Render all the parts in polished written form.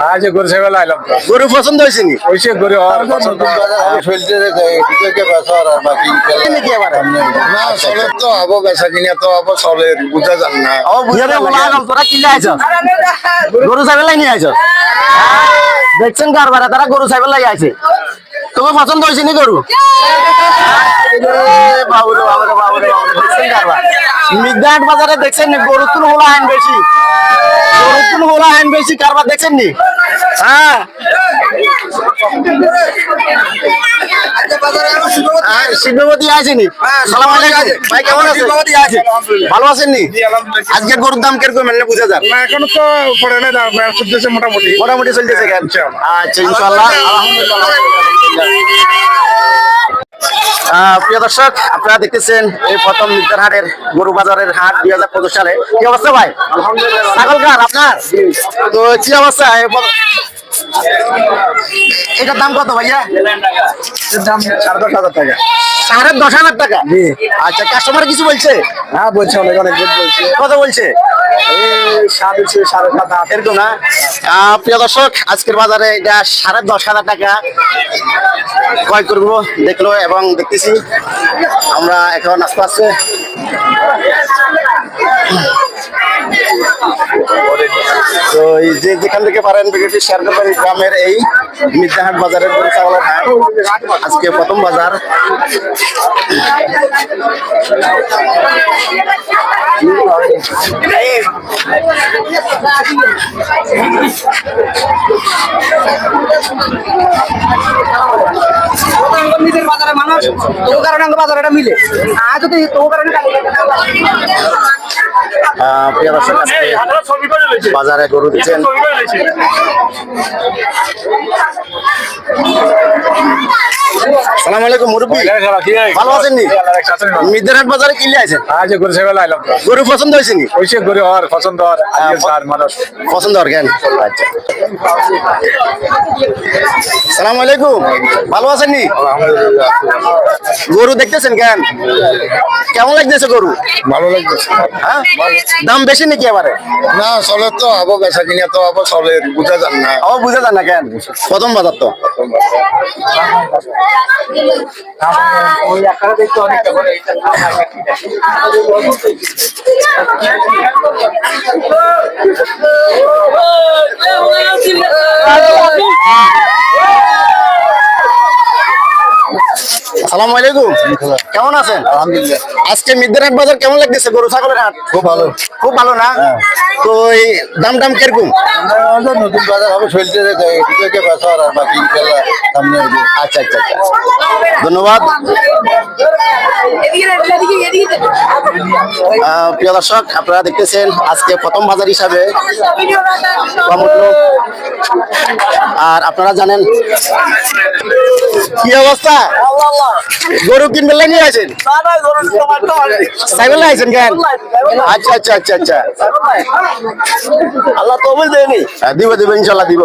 আজ গরু ছাগল আইলাম তো। গরু পছন্দ হয়েছে নি? ওইসে গরু আর পছন্দ নাকি এবারে? না চলে তো হবো বেচা কিনা তো হবো চলে বুঝা যান না তোরা কিনে আইছ গরু ছাগল নিয়ে আইছ দেখছেন কারবারে তারা গরু ছাগল লাগে আছে তোমার পছন্দ হয়েছে নি গরু মিডনাইট বাজারে দেখছেন নি গরু তুল হোলা আইন বেশি গরু তুল হোলা আইন বেশি কারবার দেখছেন নি হ্যাঁ শিবপতি আসেনি সালাম আলাইকুম ভাই কেমন আছেন ভালো আছেন নি আজকে গরুর দাম কিরকম মানে বুঝা যান না এখনো তো পড়ে না দাম চলতেছে মোটামুটি মোটামুটি চলতেছে কেন আচ্ছা ইনশাআল্লাহ প্রিয় দর্শক আপনারা দেখতেছেন এই প্রথম মির্জারহাটের গরু বাজারের হাট 2025 সালে কি অবস্থা ভাই আলহামদুলিল্লাহ ছাগল কার আপনার তো কি অবস্থা এটার দাম কত ভাইয়া দাম 10,500 টাকা 10,500 টাকা আচ্ছা কাস্টমার কিছু বলছে হ্যাঁ বলছে অনেক অনেক বলছে কত বলছে সাড়ে 7.5 এরকম না প্রিয় দর্শক আজকের বাজারে এটা 10,500 টাকা ক্রয় করবো দেখলো এবং দেখতেছি আমরা এখন আস্তে আস্তে তো এই যে যেখান থেকে পারেন ভিডিওটি শেয়ার করবেন গ্রামের এই মির্জারহাট বাজারের গরু ছাগলের হাট আজকে প্রথম বাজার নিজের বাজারে মানুষ তো কারণে বাজার এটা মিলে আজ যদি তো কারণে প্রিয় দর্শক আজকে বাজারে গরু দিচ্ছেন সালাম আলাইকুম মুরব্বী ভালো আছেন নি মির্জারহাট বাজারে কিনলে আছেন আজ গরু ছাগল আইলাম তো। গরু পছন্দ হয়েছে নি ওইসে গরু আর পছন্দ আর আর মানুষ পছন্দ আর কেন আচ্ছা সালাম আলাইকুম ভালো আছেন নি গরু দেখতেছেন কেন কেমন লাগতেছে গরু ভালো লাগতেছে হ্যাঁ দাম বেশি নাকি এবারে না চলে তো হবো বেচা কিনা তো হবো চলে বুঝা যান না ও বুঝা যান না কেন প্রথম বাজার তো ওই আকারে দেখতে অনেকটা করে আসসালামু আলাইকুম কেমন আছেন আলহামদুলিল্লাহ আজকে মির্জারহাট বাজার কেমন লাগতেছে গরু ছাগলের হাট খুব ভালো খুব ভালো না তো এই দাম কিরকম নতুন বাজার হবে চলতে বেচা আর বাকি ইনশাআল্লাহ সামনে হবে আচ্ছা আচ্ছা আচ্ছা ধন্যবাদ প্রিয় দর্শক আপনারা দেখতেছেন আজকে প্রথম বাজার হিসাবে কম উঠলো। আর আপনারা জানেন কি অবস্থা গরু কিনবেন নিয়ে আছেন সাইকেল আছেন কেন আচ্ছা আচ্ছা আচ্ছা আচ্ছা আল্লাহ তো বল দেয়নি দিব ইনশাল্লাহ দিব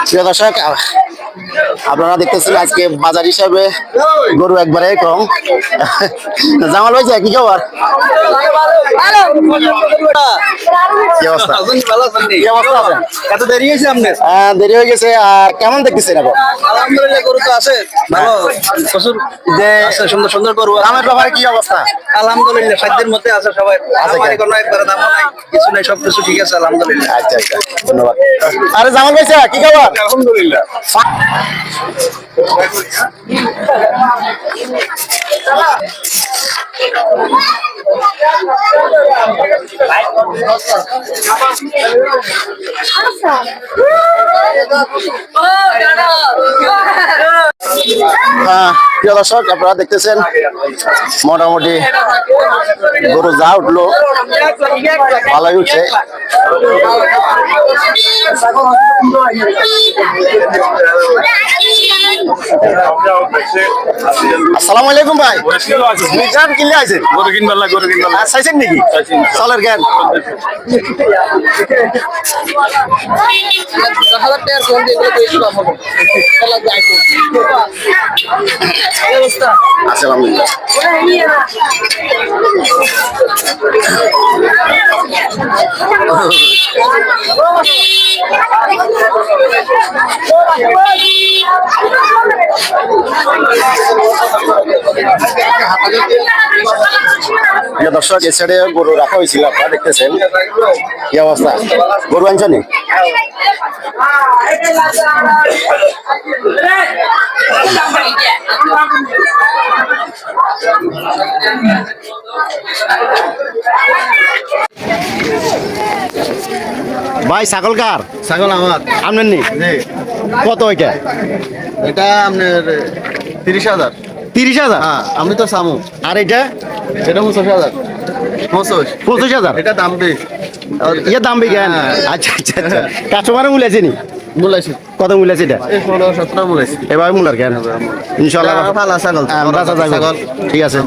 প্রিয় দর্শক আপনারা দেখতেছেন আজকে বাজার হিসাবে গরু একবারে কম জামাল ভাই কি খবর কি অবস্থা কি অবস্থা আছেন এত দেরি হয়েছে আপনার দেরি হয়ে গেছে আর কেমন দেখতেছেন এখন আলহামদুলিল্লাহ গরু তো আছে ভালো প্রচুর যে আছে সুন্দর সুন্দর গরু আছে। দামের ব্যাপারে কি অবস্থা আলহামদুলিল্লাহ সাধ্যের মধ্যে আছে সবাই আছে আমার কোনো একবারে দামও নাই কিছু নাই সবকিছু ঠিক আছে আলহামদুলিল্লাহ আচ্ছা আচ্ছা ধন্যবাদ আরে জামাল ভাই কি খবর আলহামদুলিল্লাহ প্রিয় দর্শক আপনারা দেখতেছেন মোটামুটি গরু যা উঠলো ভালোই উঠছে আসসালামু আলাইকুম ভাই মিজান কিনলে আছেন গরু কিনবার চাইছেন নাকি চলের জ্ঞান আছে আলহামদুলিল্লাহ। প্রিয় দর্শক, এই সাইডে গরু রাখা হয়েছিল, আপনারা দেখতেছেন কি অবস্থা। গরু আনছনি? ভাই ছাগল কার? ছাগল আমার। আপনার নি? কত এটা? এটা আপনার 30,000। 30,000? হ্যাঁ, আমি তো সামু। আর এটা? এটা 25,000। 25,000? এটা দাম বেশি। ইয়ে দাম বিজ্ঞান। আচ্ছা আচ্ছা আচ্ছা, কাস্টমারে মূল্যাছে নি? মূলাইছি কত মূল্যাছে এটা? 16-17 মূলাইছি। এবার মূলার কেন? ইনশাল্লাহ ভালো ছাগল। ছাগল ঠিক আছে।